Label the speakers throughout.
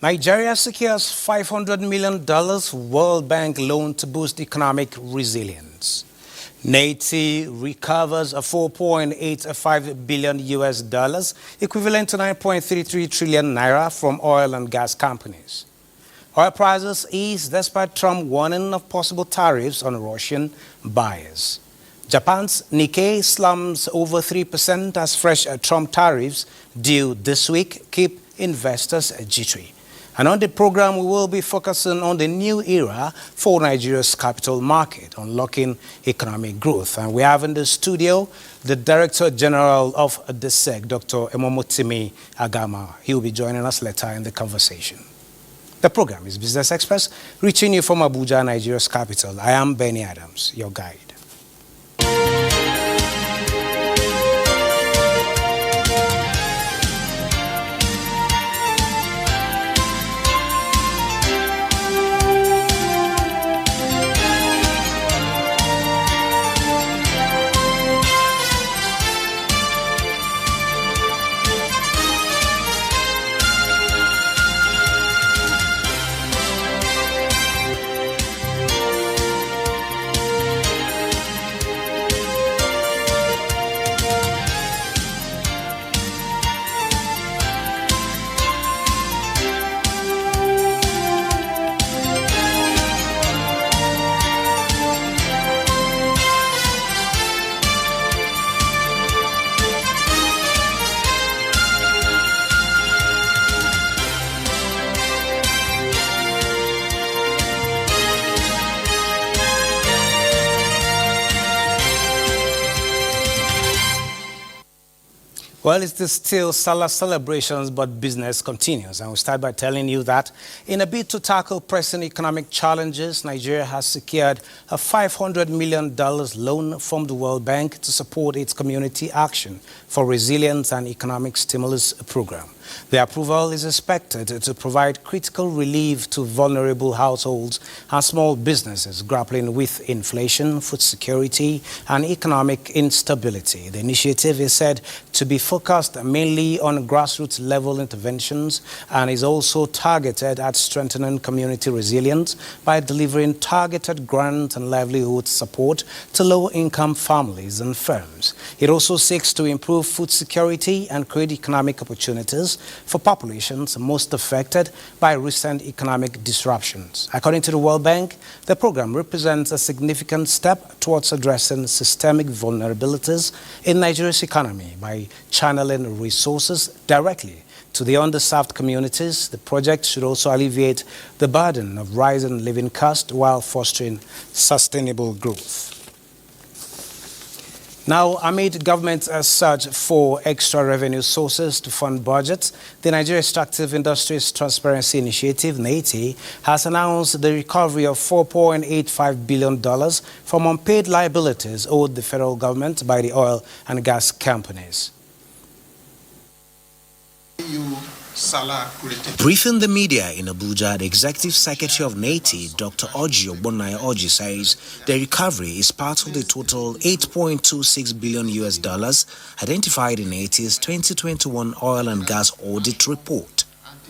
Speaker 1: Nigeria secures $500 million World Bank loan to boost economic resilience. NTA recovers a 4.85 billion US dollars, equivalent to 9.33 trillion naira from oil and gas companies. Oil prices ease despite Trump warning of possible tariffs on Russian buyers. Japan's Nikkei slumps over 3% as fresh Trump tariffs due this week keep investors jittery. And on the program, we will be focusing on the new era for Nigeria's capital market, unlocking economic growth. And we have in the studio the Director General of the SEC, Dr. Emomotimi Agama. He will be joining us later in the conversation. The program is Business Express, reaching you from Abuja, Nigeria's capital. I am Benny Adams, your guide. Well, it's still Salah celebrations, but business continues. And we'll start by telling you that in a bid to tackle pressing economic challenges, Nigeria has secured a $500 million loan from the World Bank to support its community action for resilience and economic stimulus program. The approval is expected to provide critical relief to vulnerable households and small businesses grappling with inflation, food security, and economic instability. The initiative is said to be focused mainly on grassroots level interventions and is also targeted at strengthening community resilience by delivering targeted grant and livelihood support to low-income families and firms. It also seeks to improve food security and create economic opportunities for populations most affected by recent economic disruptions. According to the World Bank, the program represents a significant step towards addressing systemic vulnerabilities in Nigeria's economy by channeling resources directly to the underserved communities. The project should also alleviate the burden of rising living costs while fostering sustainable growth. Now, amid government's search for extra revenue sources to fund budgets, the Nigeria Extractive Industries Transparency Initiative, NTA, has announced the recovery of $4.85 billion from unpaid liabilities owed the federal government by the oil and gas companies. Briefing the media in Abuja, the Executive Secretary of NTA, Dr. Oji Ogbonnaya says the recovery is part of the total $8.26 billion US dollars identified in NTA's 2021 oil and gas audit report.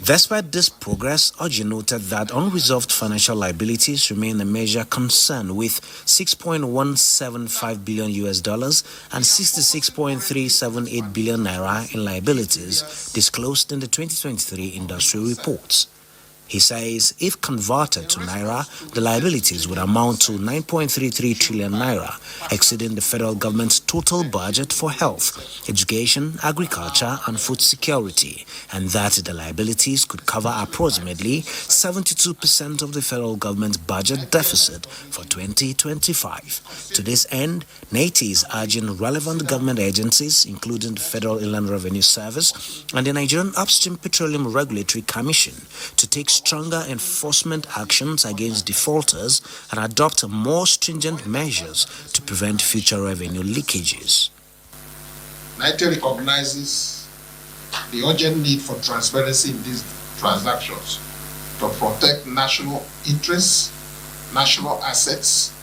Speaker 1: Despite this progress, Oji noted that unresolved financial liabilities remain a major concern, with $6.175 billion US dollars and 66.378 billion naira in liabilities disclosed in the 2023 industry reports. He says if converted to naira, the liabilities would amount to 9.33 trillion naira, exceeding the federal government's total budget for health, education, agriculture, and food security, and that the liabilities could cover approximately 72% of the federal government's budget deficit for 2025. To this end, NTA is urging relevant government agencies, including the Federal Inland Revenue Service and the Nigerian Upstream Petroleum Regulatory Commission, to take stronger enforcement actions against defaulters and adopt more stringent measures to prevent future revenue leakages.
Speaker 2: NITA recognizes the urgent need for transparency in these transactions to protect national interests, national assets,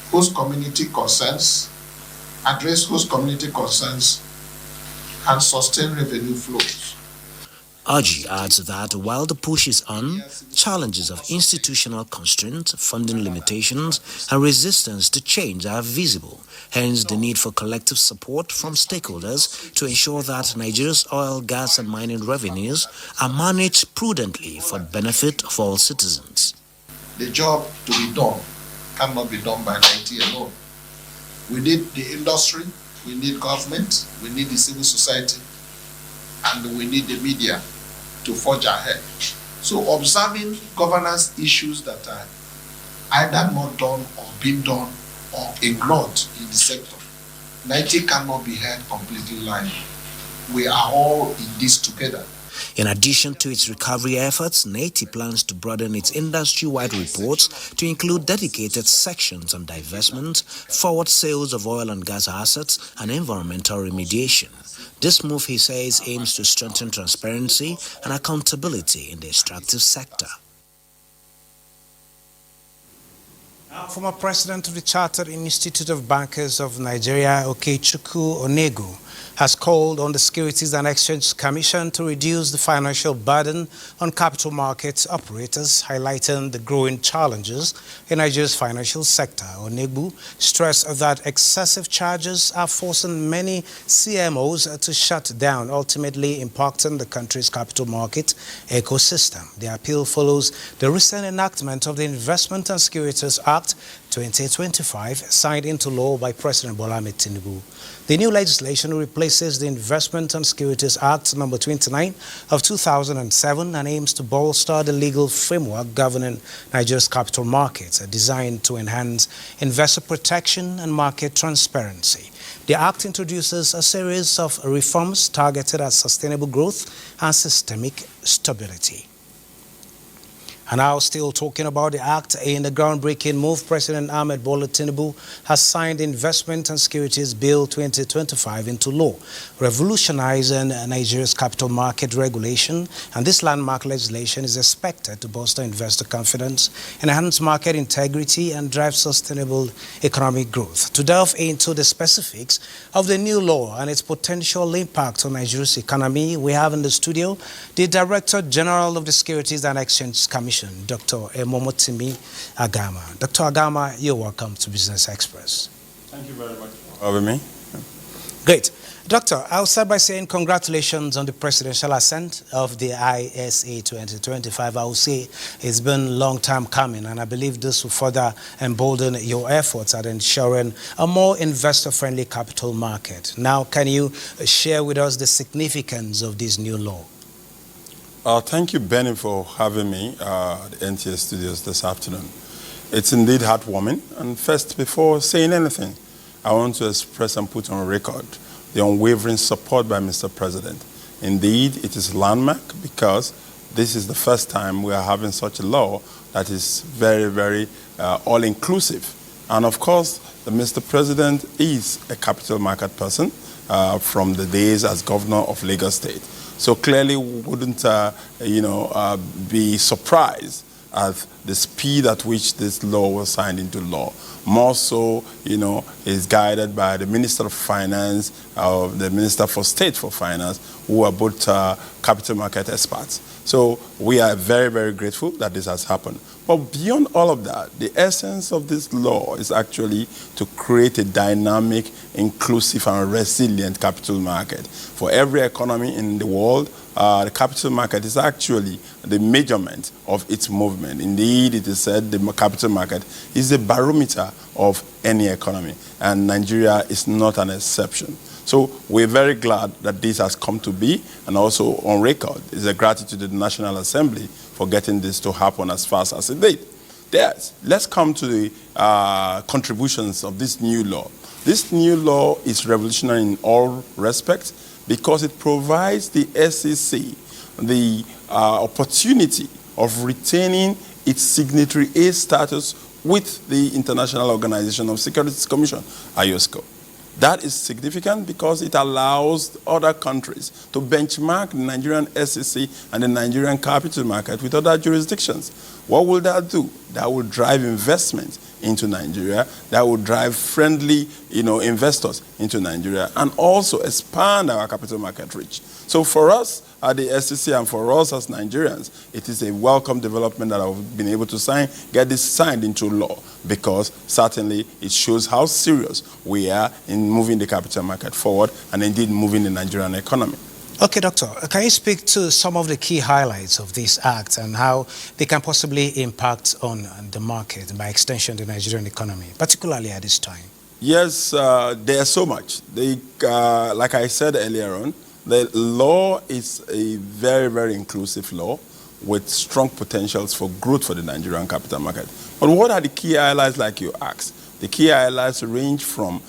Speaker 2: host community concerns, address host community concerns, and sustain revenue flows.
Speaker 3: Aji adds that while the push is on, challenges of institutional constraints, funding limitations, and resistance to change are visible. Hence, the need for collective support from stakeholders to ensure that Nigeria's oil, gas, and mining revenues are managed prudently for the benefit of all citizens.
Speaker 2: The job to be done cannot be done by NTA alone. We need the industry, we need government, we need the civil society, and we need the media to forge ahead. So observing governance issues that are either not done or being done or ignored in the sector, NTA cannot be held completely liable. We are all in this together.
Speaker 3: In addition to its recovery efforts, NTA plans to broaden its industry-wide reports to include dedicated sections on divestment, forward sales of oil and gas assets, and environmental remediation. This move, he says, aims to strengthen transparency and accountability in the extractive sector.
Speaker 1: Former President of the Chartered Institute of Bankers of Nigeria, Okechukwu Onegu, has called on the Securities and Exchange Commission to reduce the financial burden on capital markets operators, highlighting the growing challenges in Nigeria's financial sector. Onegu stressed that excessive charges are forcing many CMOs to shut down, ultimately impacting the country's capital market ecosystem. The appeal follows the recent enactment of the Investment and Securities Act 2025, signed into law by President Bola Ahmed Tinubu. The new legislation replaces the Investment and Securities Act No. 29 of 2007 and aims to bolster the legal framework governing Nigeria's capital markets, designed to enhance investor protection and market transparency. The Act introduces a series of reforms targeted at sustainable growth and systemic stability. And now, still talking about the Act, in the groundbreaking move, President Ahmed Bola Tinubu has signed the Investment and Securities Bill 2025 into law, revolutionizing Nigeria's capital market regulation. And this landmark legislation is expected to bolster investor confidence, enhance market integrity, and drive sustainable economic growth. To delve into the specifics of the new law and its potential impact on Nigeria's economy, we have in the studio the Director General of the Securities and Exchange Commission, Dr. Momotimi Agama. Dr. Agama, you're welcome to Business Express.
Speaker 4: Thank you very much for having me.
Speaker 1: Great. Doctor, I'll start by saying congratulations on the presidential assent of the ISA 2025. I will say it's been a long time coming, and I believe this will further embolden your efforts at ensuring a more investor-friendly capital market. Now, can you share with us the significance of this new law?
Speaker 4: Thank you, Benny, for having me at the NTA studios this afternoon. It's indeed heartwarming. And first, before saying anything, I want to express and put on record the unwavering support by Mr. President. Indeed, it is landmark because this is the first time we are having such a law that is very, very all-inclusive. And of course, the Mr. President is a capital market person from the days as governor of Lagos State. So clearly we wouldn't, be surprised at the speed at which this law was signed into law. More so, is guided by the Minister of Finance, the Minister for State for Finance, who are both capital market experts. So we are very, very grateful that this has happened. But beyond all of that, the essence of this law is actually to create a dynamic, inclusive, and resilient capital market. For every economy in the world, the capital market is actually the measurement of its movement. Indeed, it is said the capital market is the barometer of any economy, and Nigeria is not an exception. So we're very glad that this has come to be, and also on record is a gratitude to the National Assembly for getting this to happen as fast as it did. Yes, let's come to the contributions of this new law. This new law is revolutionary in all respects because it provides the SEC the opportunity of retaining its signatory A status with the International Organization of Securities Commission, IOSCO. That is significant because it allows other countries to benchmark the Nigerian SEC and the Nigerian capital market with other jurisdictions. What will that do? That will drive investment into Nigeria. That will drive friendly, investors into Nigeria, and also expand our capital market reach. So for us, at the SEC and for us as Nigerians, it is a welcome development that I've been able to get this signed into law, because certainly it shows how serious we are in moving the capital market forward and indeed moving the Nigerian economy.
Speaker 1: Okay, Doctor, can you speak to some of the key highlights of this act and how they can possibly impact on the market and by extension the Nigerian economy, particularly at this time?
Speaker 4: Yes, there's so much. Like I said earlier on, the law is a very, very inclusive law with strong potentials for growth for the Nigerian capital market. But what are the key highlights, like you asked? The key highlights range from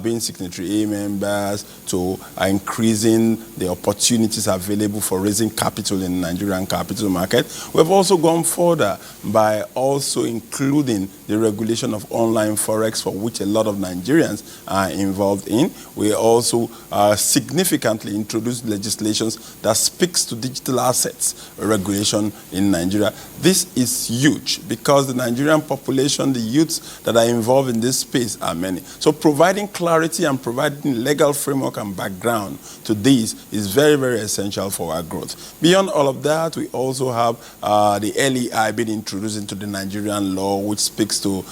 Speaker 4: being signatory A members to increasing the opportunities available for raising capital in the Nigerian capital market. We've also gone further by also including the regulation of online forex, for which a lot of Nigerians are involved in. We also significantly introduced legislations that speaks to digital assets regulation in Nigeria. This is huge because the Nigerian population, the youths that are involved in this space are many. So providing clarity and providing legal framework and background to this is very, very essential for our growth. Beyond all of that, we also have the LEI being introduced into the Nigerian law, which speaks to,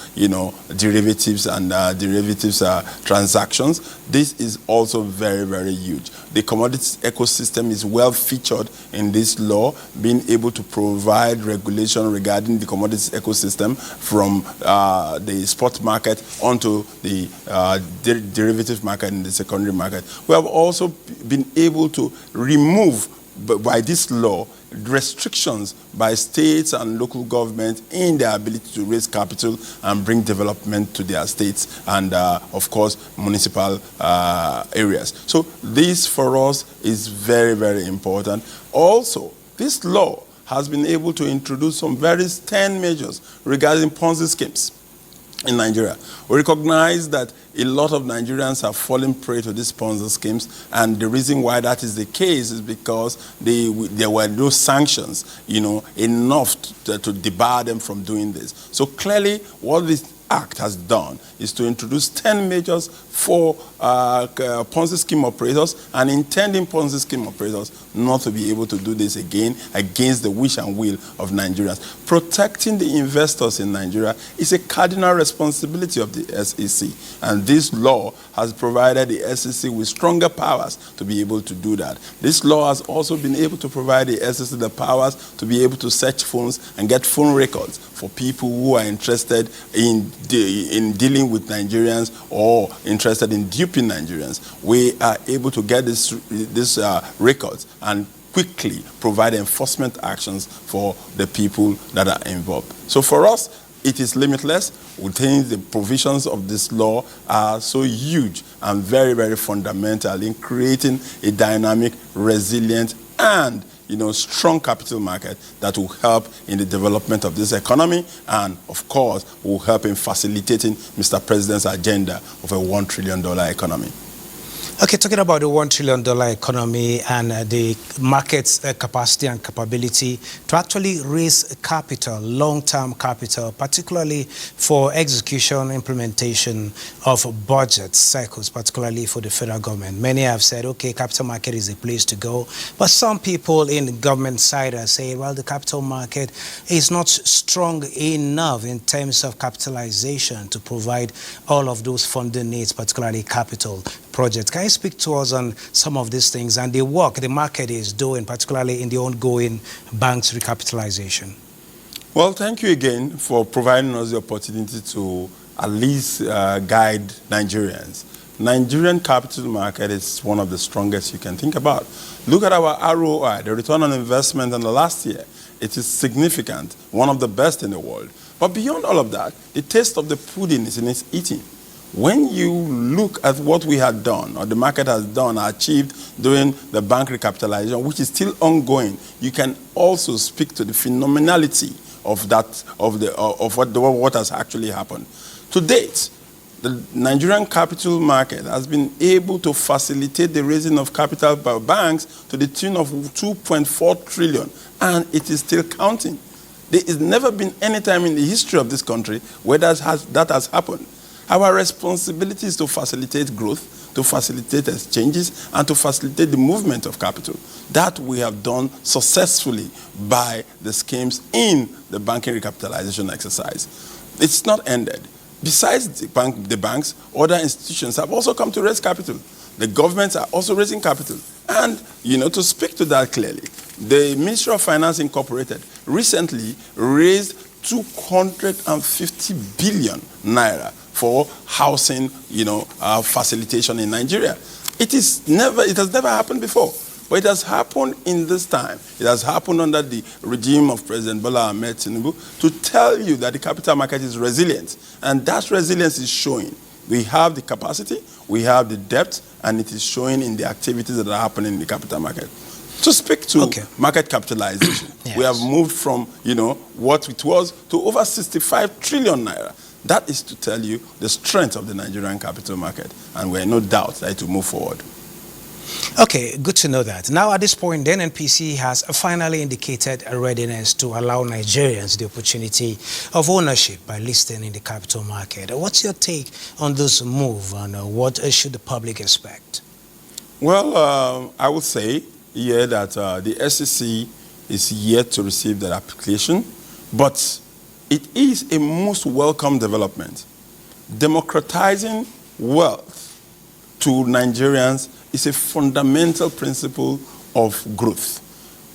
Speaker 4: derivatives and derivatives transactions. This is also very, very huge. The commodities ecosystem is well featured in this law, being able to provide regulation regarding the commodities ecosystem from the spot market onto the derivative market and the secondary market. We have also been able to remove, by this law, restrictions by states and local governments in their ability to raise capital and bring development to their states and, of course, municipal areas. So this, for us, is very, very important. Also, this law has been able to introduce some very stern measures regarding Ponzi schemes in Nigeria. We recognize that a lot of Nigerians have fallen prey to these Ponzi schemes, and the reason why that is the case is because there were no sanctions, enough to debar them from doing this. So clearly, what this Act has done is to introduce 10 measures for Ponzi scheme operators and intending Ponzi scheme operators not to be able to do this again against the wish and will of Nigerians. Protecting the investors in Nigeria is a cardinal responsibility of the SEC, and this law has provided the SEC with stronger powers to be able to do that. This law has also been able to provide the SEC the powers to be able to search phones and get phone records for people who are interested in dealing with Nigerians or interested in duping Nigerians. We are able to get this records and quickly provide enforcement actions for the people that are involved. So for us, it is limitless. We think the provisions of this law are so huge and very, very fundamental in creating a dynamic, resilient, and strong capital market that will help in the development of this economy and, of course, will help in facilitating Mr. President's agenda of a $1 trillion economy.
Speaker 1: Okay, talking about the $1 trillion economy and the market's capacity and capability to actually raise capital, long-term capital, particularly for execution, implementation of budget cycles, particularly for the federal government. Many have said, okay, capital market is a place to go. But some people in the government side are saying, well, the capital market is not strong enough in terms of capitalization to provide all of those funding needs, particularly capital projects. Can you speak to us on some of these things and the work the market is doing, particularly in the ongoing bank's recapitalization?
Speaker 4: Well, thank you again for providing us the opportunity to at least guide Nigerians. Nigerian capital market is one of the strongest you can think about. Look at our ROI, the return on investment in the last year. It is significant, one of the best in the world. But beyond all of that, the taste of the pudding is in its eating. When you look at what we had done, or the market has done, achieved during the bank recapitalization, which is still ongoing, you can also speak to the phenomenality of that, of what has actually happened. To date, the Nigerian capital market has been able to facilitate the raising of capital by banks to the tune of 2.4 trillion, and it is still counting. There has never been any time in the history of this country where that has happened. Our responsibility is to facilitate growth, to facilitate exchanges, and to facilitate the movement of capital. That we have done successfully by the schemes in the banking recapitalization exercise. It's not ended. Besides the banks, other institutions have also come to raise capital. The governments are also raising capital. And, to speak to that clearly, the Ministry of Finance Incorporated recently raised 250 billion naira for housing, facilitation in Nigeria. It has never happened before, but it has happened in this time. It has happened under the regime of President Bola Ahmed Tinubu to tell you that the capital market is resilient, and that resilience is showing. We have the capacity, we have the depth, and it is showing in the activities that are happening in the capital market. To speak to market capitalization, yes. We have moved from, what it was to over 65 trillion naira. That is to tell you the strength of the Nigerian capital market, and we're no doubt that it will move forward.
Speaker 1: Okay, good to know that. Now, at this point, the NNPC has finally indicated a readiness to allow Nigerians the opportunity of ownership by listing in the capital market. What's your take on this move, and what should the public expect?
Speaker 4: Well, I would say here that the SEC is yet to receive that application, but it is a most welcome development. Democratizing wealth to Nigerians is a fundamental principle of growth.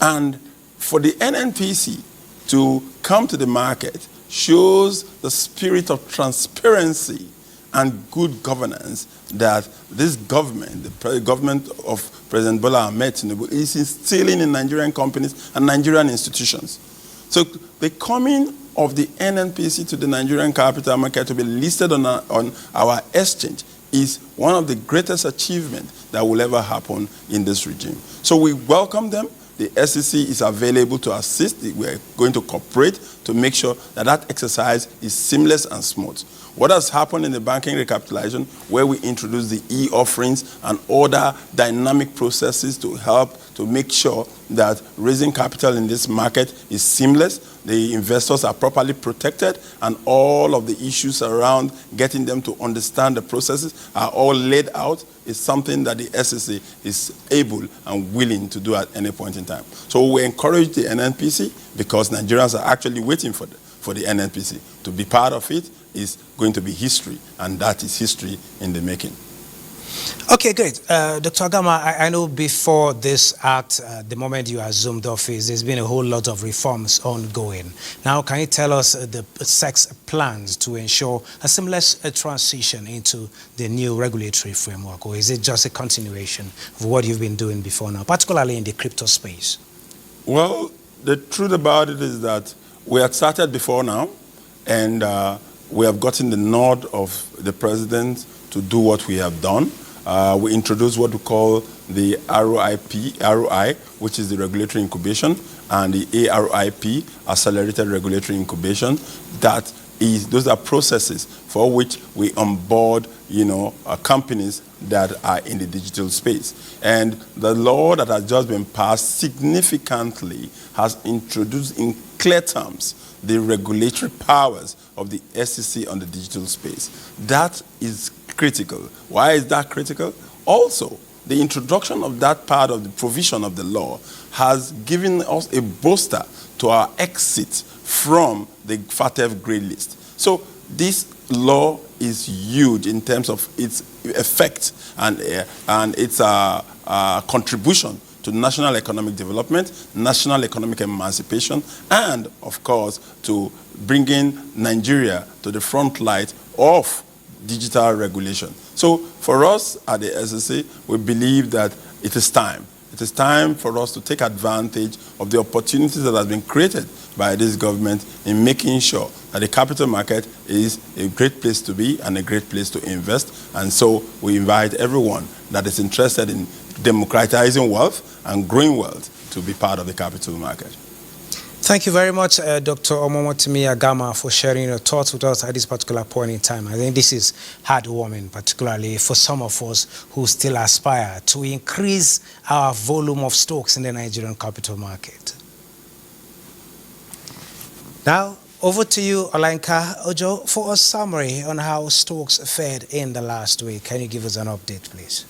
Speaker 4: And for the NNPC to come to the market shows the spirit of transparency and good governance that this government, the government of President Bola Ahmed Tinubu, is instilling in Nigerian companies and Nigerian institutions. So the coming of the NNPC to the Nigerian capital market to be listed on our exchange is one of the greatest achievements that will ever happen in this regime. So we welcome them. The SEC is available to assist. We're going to cooperate to make sure that that exercise is seamless and smooth. What has happened in the banking recapitalization, where we introduce the e-offerings and other dynamic processes to help to make sure that raising capital in this market is seamless, the investors are properly protected, and all of the issues around getting them to understand the processes are all laid out, is something that the SEC is able and willing to do at any point in time. So we encourage the NNPC, because Nigerians are actually waiting for the NNPC. To be part of it is going to be history, and that is history in the making.
Speaker 1: Okay, great. Dr. Agama, I know before this act, the moment you assumed office, there's been a whole lot of reforms ongoing. Now, can you tell us the SEC's plans to ensure a seamless transition into the new regulatory framework, or is it just a continuation of what you've been doing before now, particularly in the crypto space?
Speaker 4: Well, the truth about it is that we had started before now, and we have gotten the nod of the president to do what we have done. We introduced what we call the ROI, which is the regulatory incubation, and the ARIP, accelerated regulatory incubation. Those are processes for which we onboard, companies that are in the digital space. And the law that has just been passed significantly has introduced in clear terms the regulatory powers of the SEC on the digital space. That is critical. Why is that critical? Also, the introduction of that part of the provision of the law has given us a booster to our exit from the FATF grey list. So this law is huge in terms of its effect and its contribution to national economic development, national economic emancipation, and, of course, to bringing Nigeria to the front light of digital regulation. So for us at the SEC, we believe that it is time. It is time for us to take advantage of the opportunities that have been created by this government in making sure that the capital market is a great place to be and a great place to invest. And so we invite everyone that is interested in democratizing wealth and growing wealth to be part of the capital market.
Speaker 1: Thank you very much, Dr. Omomotimi Agama, for sharing your thoughts with us at this particular point in time. I think this is heartwarming, particularly for some of us who still aspire to increase our volume of stocks in the Nigerian capital market. Now, Over to you, Olenka Ojo, for a summary on how stocks fared in the last week. Can you give us an update, please?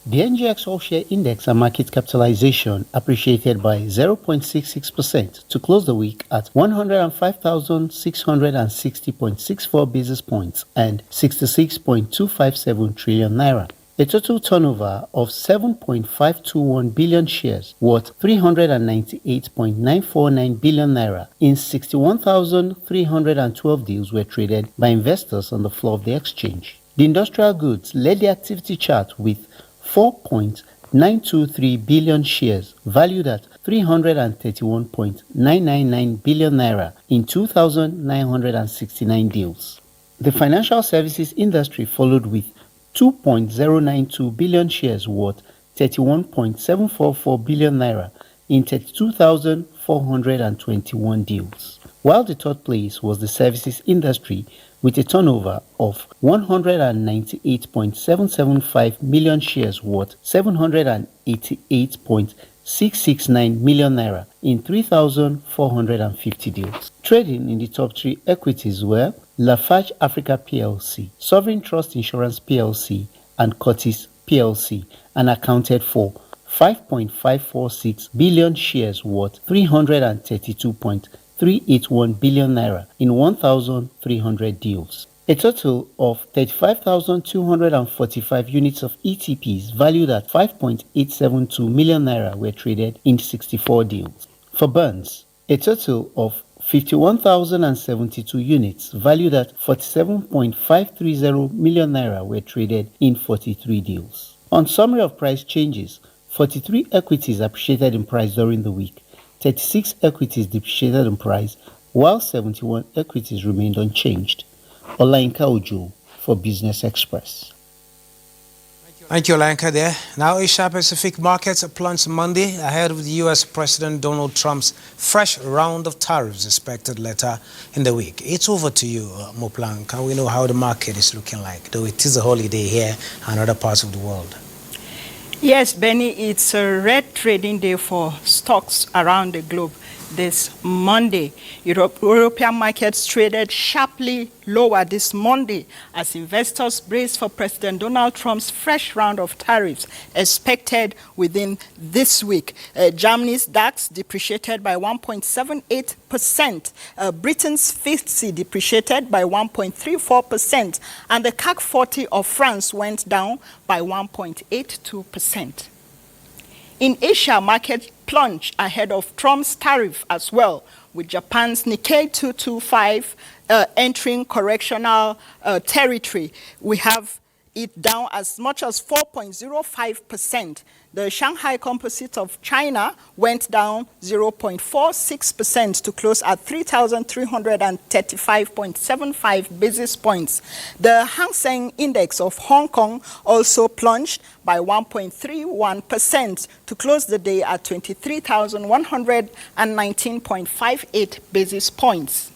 Speaker 5: The NGX All-Share Index and market capitalization appreciated by 0.66% to close the week at 105,660.64 basis points and 66.257 trillion naira. A total turnover of 7.521 billion shares worth 398.949 billion naira in 61,312 deals were traded by investors on the floor of the exchange. The industrial goods led the activity chart with 4.923 billion shares valued at 331.999 billion naira in 2,969 deals. The financial services industry followed with 2.092 billion shares worth 31.744 billion naira in 32,421 deals, while the third place was the services industry with a turnover of 198.775 million shares worth 788.669 million naira in 3,450 deals. Trading in the top three equities were Lafarge Africa plc, Sovereign Trust Insurance plc, and Curtis plc, and accounted for 5.546 billion shares worth 332.381 billion naira in 1,300 deals. A total of 35,245 units of ETPs valued at 5.872 million naira were traded in 64 deals. For bonds, a total of 51,072 units valued at 47.530 million naira were traded in 43 deals. On summary of price changes, 43 equities appreciated in price during the week, 36 equities depreciated in price, while 71 equities remained unchanged. Olenka Ojo for Business Express.
Speaker 1: Thank you, Olenka there. Now, Asia Pacific markets plunged Monday ahead of the U.S. President Donald Trump's fresh round of tariffs expected later in the week. It's over to you, Moplan. Can we know how the market is looking like, though it is a holiday here and other parts of the world?
Speaker 6: Yes, Benny, it's a red trading day for stocks around the globe this Monday. European markets traded sharply lower this Monday as investors braced for President Donald Trump's fresh round of tariffs expected within this week. Germany's DAX depreciated by 1.78%. Britain's FTSE depreciated by 1.34%. And the CAC 40 of France went down by 1.82%. In Asia, markets plunged ahead of Trump's tariff as well, with Japan's Nikkei 225 entering correctional territory. We have it down as much as 4.05%. The Shanghai Composite of China went down 0.46% to close at 3,335.75 basis points. The Hang Seng Index of Hong Kong also plunged by 1.31% to close the day at 23,119.58 basis points.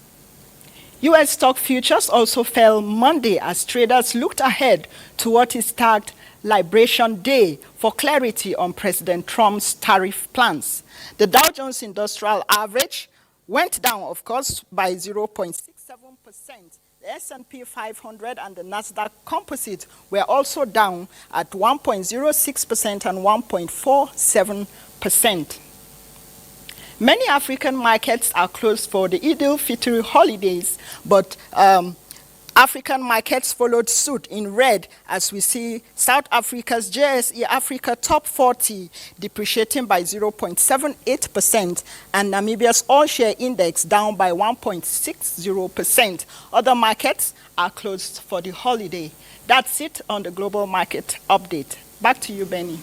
Speaker 6: U.S. stock futures also fell Monday as traders looked ahead to what is tagged Liberation Day for clarity on President Trump's tariff plans. The Dow Jones Industrial Average went down, of course, by 0.67%. The S&P 500 and the Nasdaq Composite were also down at 1.06% and 1.47%. Many African markets are closed for the Eid al-Fitr holidays, but African markets followed suit in red as we see South Africa's JSE Africa Top 40 depreciating by 0.78% and Namibia's All-Share Index down by 1.60%. Other markets are closed for the holiday. That's it on the global market update. Back to you, Benny.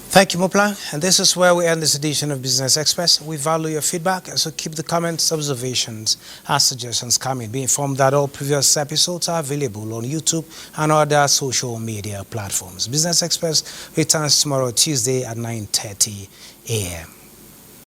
Speaker 1: Thank you, Moplan. And this is where we end this edition of Business Express. We value your feedback, so keep the comments, observations, and suggestions coming. Be informed that all previous episodes are available on YouTube and other social media platforms. Business Express returns tomorrow, Tuesday at 9:30 a.m.